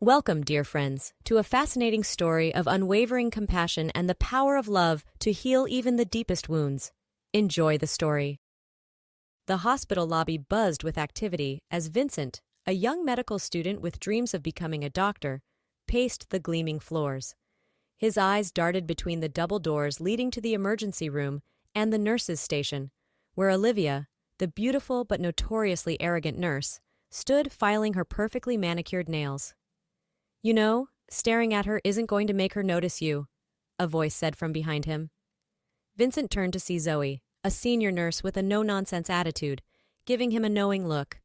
Welcome, dear friends, to a fascinating story of unwavering compassion and the power of love to heal even the deepest wounds. Enjoy the story. The hospital lobby buzzed with activity as Vincent, a young medical student with dreams of becoming a doctor, paced the gleaming floors. His eyes darted between the double doors leading to the emergency room and the nurses' station, where Olivia, the beautiful but notoriously arrogant nurse, stood filing her perfectly manicured nails. "You know, staring at her isn't going to make her notice you," a voice said from behind him. Vincent turned to see Zoe, a senior nurse with a no-nonsense attitude, giving him a knowing look.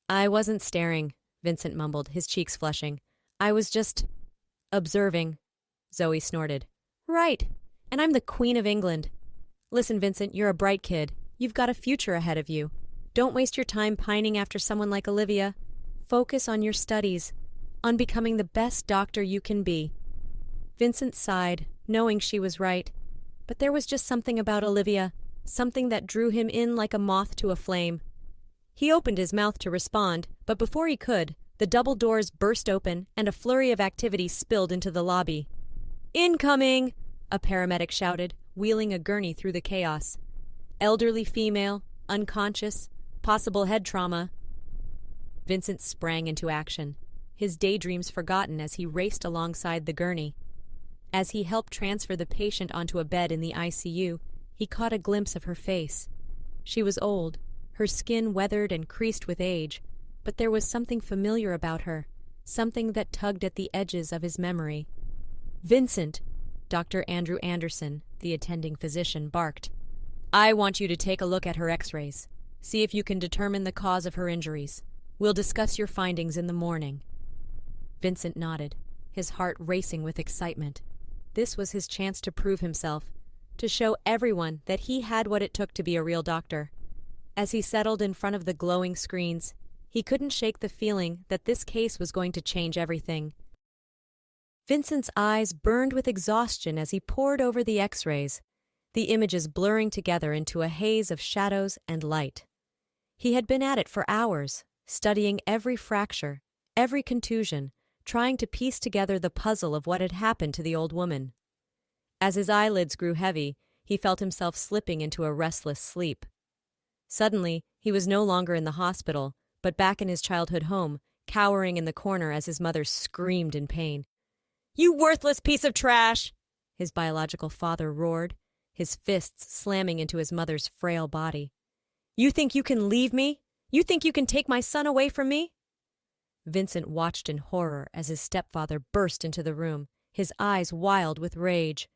"I wasn't staring," Vincent mumbled, his cheeks flushing. "I was just observing." Zoe snorted. "Right, and I'm the Queen of England. Listen, Vincent, you're a bright kid. You've got a future ahead of you. Don't waste your time pining after someone like Olivia. Focus on your studies, on becoming the best doctor you can be." Vincent sighed, knowing she was right. But there was just something about Olivia, something that drew him in like a moth to a flame. He opened his mouth to respond, but before he could, the double doors burst open and a flurry of activity spilled into the lobby. "Incoming!" a paramedic shouted, wheeling a gurney through the chaos. "Elderly female, unconscious, possible head trauma." Vincent sprang into action, his daydreams forgotten as he raced alongside the gurney. As he helped transfer the patient onto a bed in the ICU, he caught a glimpse of her face. She was old, her skin weathered and creased with age, but there was something familiar about her, something that tugged at the edges of his memory. "Vincent," Dr. Andrew Anderson, the attending physician, barked. "I want you to take a look at her x-rays. See if you can determine the cause of her injuries. We'll discuss your findings in the morning." Vincent nodded, his heart racing with excitement. This was his chance to prove himself, to show everyone that he had what it took to be a real doctor. As he settled in front of the glowing screens, he couldn't shake the feeling that this case was going to change everything. Vincent's eyes burned with exhaustion as he pored over the x-rays, the images blurring together into a haze of shadows and light. He had been at it for hours, studying every fracture, every contusion, trying to piece together the puzzle of what had happened to the old woman. As his eyelids grew heavy, he felt himself slipping into a restless sleep. Suddenly, he was no longer in the hospital, but back in his childhood home, cowering in the corner as his mother screamed in pain. "You worthless piece of trash!" his biological father roared, his fists slamming into his mother's frail body. "You think you can leave me? You think you can take my son away from me?" Vincent watched in horror as his stepfather burst into the room, his eyes wild with rage.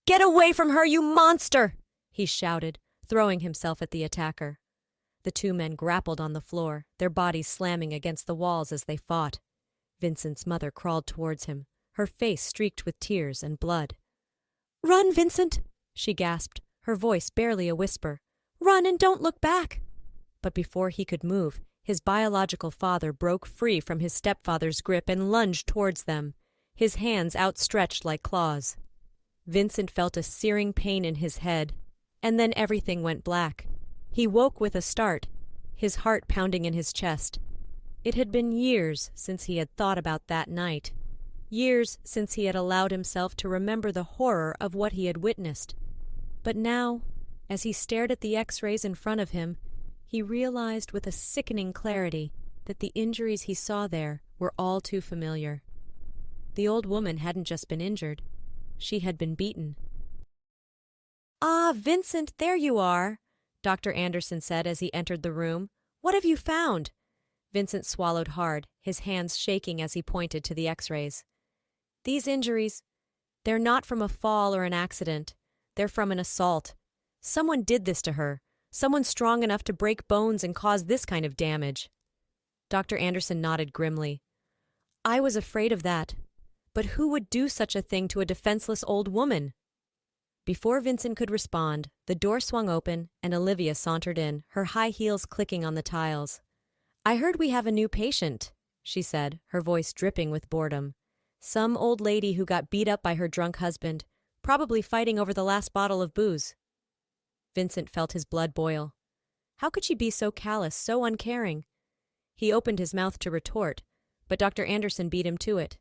"Get away from her, you monster!" he shouted, throwing himself at the attacker. The two men grappled on the floor, their bodies slamming against the walls as they fought. Vincent's mother crawled towards him, her face streaked with tears and blood. "Run, Vincent!" she gasped, her voice barely a whisper. "Run and don't look back!" But before he could move, his biological father broke free from his stepfather's grip and lunged towards them, his hands outstretched like claws. Vincent felt a searing pain in his head, and then everything went black. He woke with a start, his heart pounding in his chest. It had been years since he had thought about that night, years since he had allowed himself to remember the horror of what he had witnessed. But now, as he stared at the x-rays in front of him, he realized with a sickening clarity that the injuries he saw there were all too familiar. The old woman hadn't just been injured. She had been beaten. "Ah, Vincent, there you are," Dr. Anderson said as he entered the room. "What have you found?" Vincent swallowed hard, his hands shaking as he pointed to the x-rays. "These injuries, they're not from a fall or an accident. They're from an assault. Someone did this to her. Someone strong enough to break bones and cause this kind of damage." Dr. Anderson nodded grimly. "I was afraid of that. But who would do such a thing to a defenseless old woman?" Before Vincent could respond, the door swung open and Olivia sauntered in, her high heels clicking on the tiles. "I heard we have a new patient," she said, her voice dripping with boredom. "Some old lady who got beat up by her drunk husband, probably fighting over the last bottle of booze." Vincent felt his blood boil. How could she be so callous, so uncaring? He opened his mouth to retort, but Dr. Anderson beat him to it.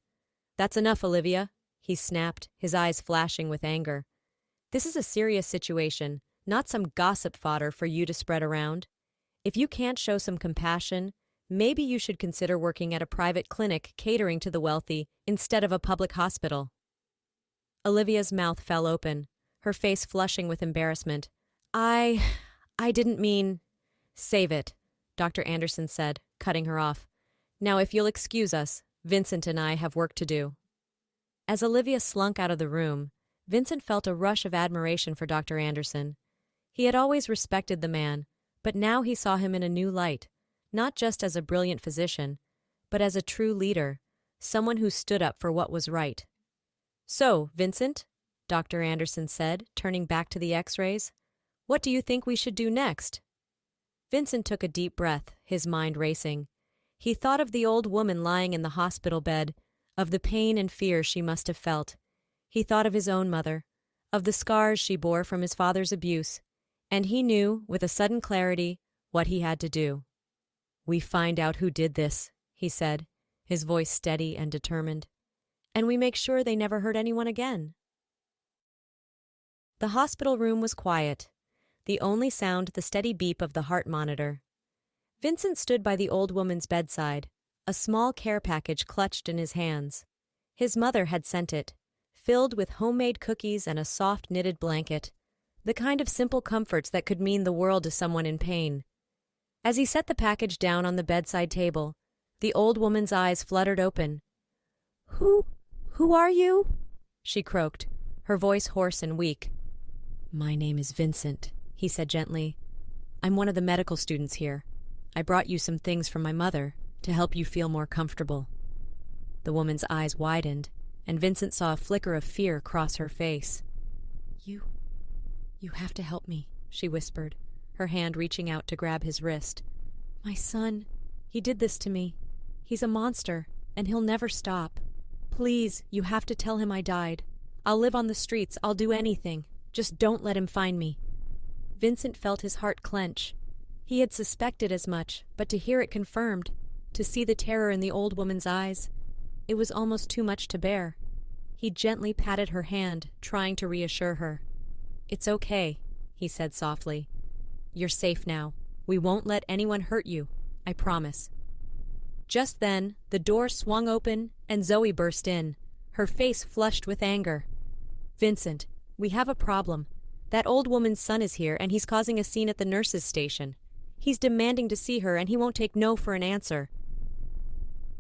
"That's enough, Olivia," he snapped, his eyes flashing with anger. "This is a serious situation, not some gossip fodder for you to spread around. If you can't show some compassion, maybe you should consider working at a private clinic catering to the wealthy instead of a public hospital." Olivia's mouth fell open, her face flushing with embarrassment. I didn't mean—" "Save it," Dr. Anderson said, cutting her off. "Now, if you'll excuse us, Vincent and I have work to do." As Olivia slunk out of the room, Vincent felt a rush of admiration for Dr. Anderson. He had always respected the man, but now he saw him in a new light, not just as a brilliant physician, but as a true leader, someone who stood up for what was right. "So, Vincent," Dr. Anderson said, turning back to the X-rays, "what do you think we should do next?" Vincent took a deep breath, his mind racing. He thought of the old woman lying in the hospital bed, of the pain and fear she must have felt. He thought of his own mother, of the scars she bore from his father's abuse, and he knew, with a sudden clarity, what he had to do. "We find out who did this," he said, his voice steady and determined. "And we make sure they never hurt anyone again." The hospital room was quiet, the only sound the steady beep of the heart monitor. Vincent stood by the old woman's bedside, a small care package clutched in his hands. His mother had sent it, filled with homemade cookies and a soft knitted blanket, the kind of simple comforts that could mean the world to someone in pain. As he set the package down on the bedside table, the old woman's eyes fluttered open. Who are you?" she croaked, her voice hoarse and weak. "My name is Vincent," he said gently. "I'm one of the medical students here. I brought you some things from my mother to help you feel more comfortable." The woman's eyes widened, and Vincent saw a flicker of fear cross her face. You have to help me," she whispered, her hand reaching out to grab his wrist. "My son, he did this to me. He's a monster, and he'll never stop. Please, you have to tell him I died. I'll live on the streets, I'll do anything. Just don't let him find me." Vincent felt his heart clench. He had suspected as much, but to hear it confirmed, to see the terror in the old woman's eyes, it was almost too much to bear. He gently patted her hand, trying to reassure her. "It's okay," he said softly. "You're safe now. We won't let anyone hurt you, I promise." Just then, the door swung open and Zoe burst in, her face flushed with anger. "Vincent, we have a problem. That old woman's son is here and he's causing a scene at the nurse's station. He's demanding to see her and he won't take no for an answer."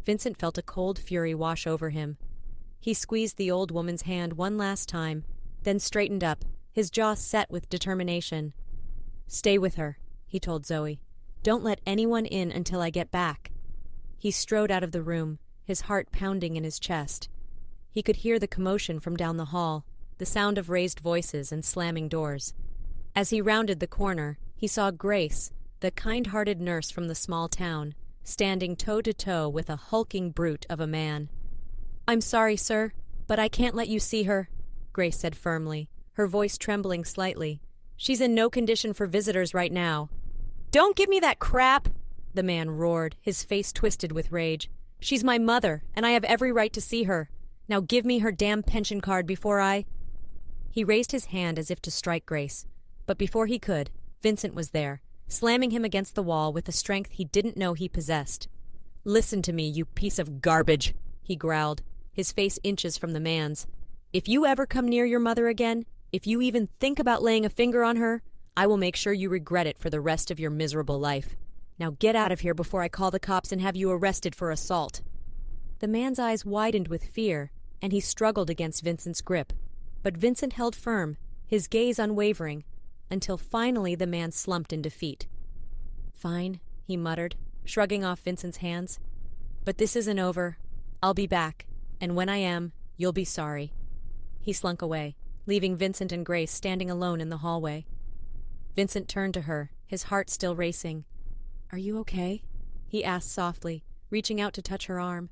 Vincent felt a cold fury wash over him. He squeezed the old woman's hand one last time, then straightened up, his jaw set with determination. "Stay with her," he told Zoe. "Don't let anyone in until I get back." He strode out of the room, his heart pounding in his chest. He could hear the commotion from down the hall, the sound of raised voices and slamming doors. As he rounded the corner, he saw Grace, the kind-hearted nurse from the small town, standing toe-to-toe with a hulking brute of a man. "I'm sorry, sir, but I can't let you see her," Grace said firmly, her voice trembling slightly. "She's in no condition for visitors right now." "Don't give me that crap!" the man roared, his face twisted with rage. "She's my mother, and I have every right to see her. Now give me her damn pension card before I—" He raised his hand as if to strike Grace, but before he could, Vincent was there, slamming him against the wall with a strength he didn't know he possessed. "Listen to me, you piece of garbage," he growled, his face inches from the man's. "If you ever come near your mother again, if you even think about laying a finger on her, I will make sure you regret it for the rest of your miserable life. Now get out of here before I call the cops and have you arrested for assault." The man's eyes widened with fear, and he struggled against Vincent's grip. But Vincent held firm, his gaze unwavering, until finally the man slumped in defeat. "Fine," he muttered, shrugging off Vincent's hands. "But this isn't over. I'll be back, and when I am, you'll be sorry." He slunk away, leaving Vincent and Grace standing alone in the hallway. Vincent turned to her, his heart still racing. "Are you okay?" he asked softly, reaching out to touch her arm.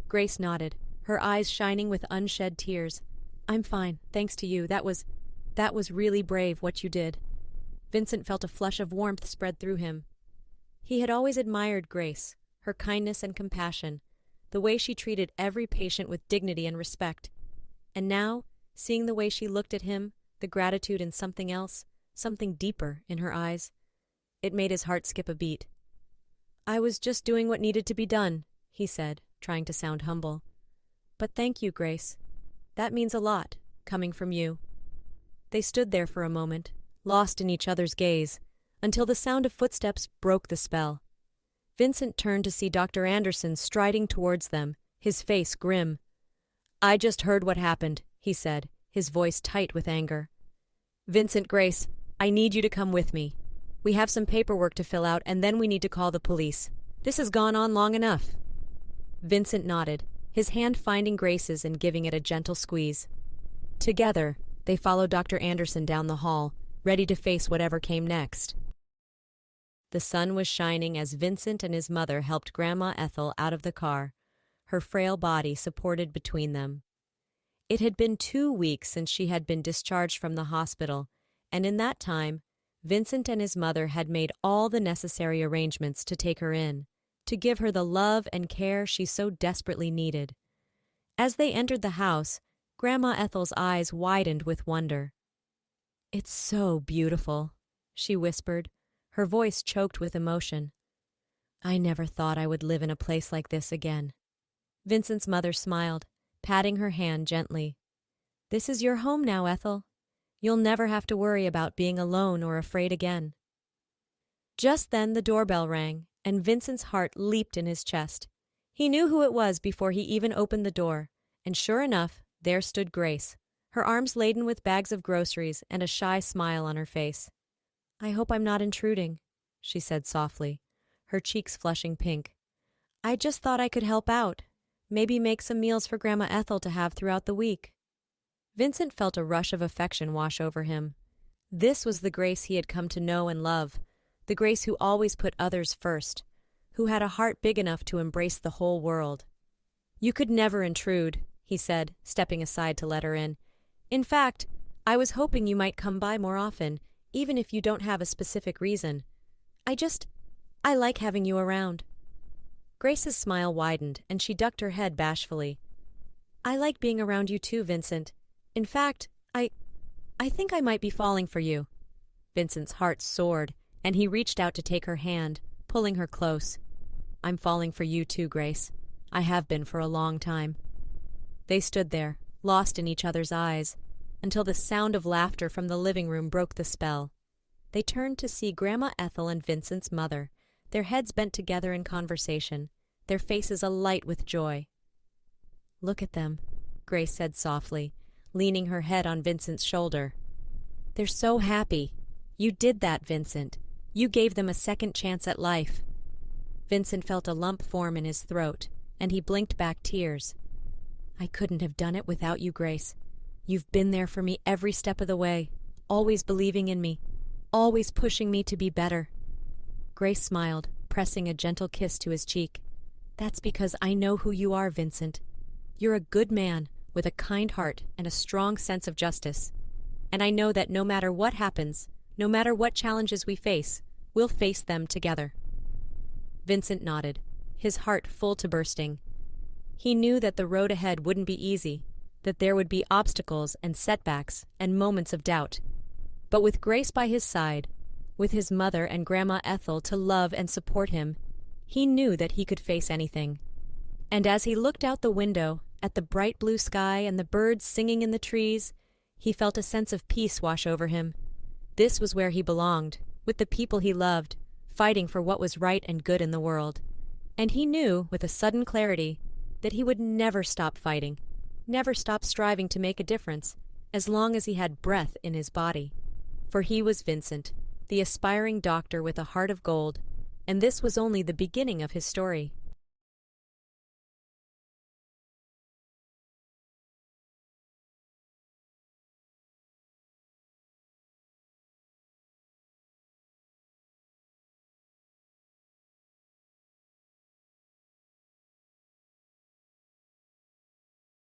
Grace nodded, her eyes shining with unshed tears. "I'm fine, thanks to you. That was really brave, what you did." Vincent felt a flush of warmth spread through him. He had always admired Grace, her kindness and compassion, the way she treated every patient with dignity and respect. And now, seeing the way she looked at him, the gratitude in something else, something deeper in her eyes, it made his heart skip a beat. "I was just doing what needed to be done," he said, trying to sound humble. "But thank you, Grace. That means a lot, coming from you." They stood there for a moment, lost in each other's gaze, until the sound of footsteps broke the spell. Vincent turned to see Dr. Anderson striding towards them, his face grim. "I just heard what happened," he said, his voice tight with anger. "Vincent, Grace, I need you to come with me. We have some paperwork to fill out, and then we need to call the police. This has gone on long enough." Vincent nodded, his hand finding Grace's and giving it a gentle squeeze. Together, they followed Dr. Anderson down the hall, ready to face whatever came next. The sun was shining as Vincent and his mother helped Grandma Ethel out of the car, her frail body supported between them. It had been 2 weeks since she had been discharged from the hospital, and in that time, Vincent and his mother had made all the necessary arrangements to take her in, to give her the love and care she so desperately needed. As they entered the house, Grandma Ethel's eyes widened with wonder. "It's so beautiful," she whispered, her voice choked with emotion. "I never thought I would live in a place like this again." Vincent's mother smiled, patting her hand gently. "This is your home now, Ethel. You'll never have to worry about being alone or afraid again." Just then the doorbell rang, and Vincent's heart leaped in his chest. He knew who it was before he even opened the door, and sure enough, there stood Grace, her arms laden with bags of groceries and a shy smile on her face. "I hope I'm not intruding," she said softly, her cheeks flushing pink. "I just thought I could help out, maybe make some meals for Grandma Ethel to have throughout the week." Vincent felt a rush of affection wash over him. This was the Grace he had come to know and love, the Grace who always put others first, who had a heart big enough to embrace the whole world. "You could never intrude," he said, stepping aside to let her in. "In fact, I was hoping you might come by more often, even if you don't have a specific reason. I like having you around." Grace's smile widened, and she ducked her head bashfully. "I like being around you too, Vincent. In fact, I think I might be falling for you." Vincent's heart soared, and he reached out to take her hand, pulling her close. "I'm falling for you too, Grace. I have been for a long time." They stood there, lost in each other's eyes, until the sound of laughter from the living room broke the spell. They turned to see Grandma Ethel and Vincent's mother, their heads bent together in conversation, their faces alight with joy. "Look at them," Grace said softly, leaning her head on Vincent's shoulder. "They're so happy. You did that, Vincent. You gave them a second chance at life." Vincent felt a lump form in his throat, and he blinked back tears. "I couldn't have done it without you, Grace. You've been there for me every step of the way, always believing in me, always pushing me to be better." Grace smiled, pressing a gentle kiss to his cheek. "That's because I know who you are, Vincent. You're a good man, with a kind heart and a strong sense of justice. And I know that no matter what happens, no matter what challenges we face, we'll face them together." Vincent nodded, his heart full to bursting. He knew that the road ahead wouldn't be easy, that there would be obstacles and setbacks and moments of doubt. But with Grace by his side, with his mother and Grandma Ethel to love and support him, he knew that he could face anything. And as he looked out the window, at the bright blue sky and the birds singing in the trees, he felt a sense of peace wash over him. This was where he belonged, with the people he loved, fighting for what was right and good in the world. And he knew, with a sudden clarity, that he would never stop fighting, never stop striving to make a difference, as long as he had breath in his body. For he was Vincent, the aspiring doctor with a heart of gold, and this was only the beginning of his story.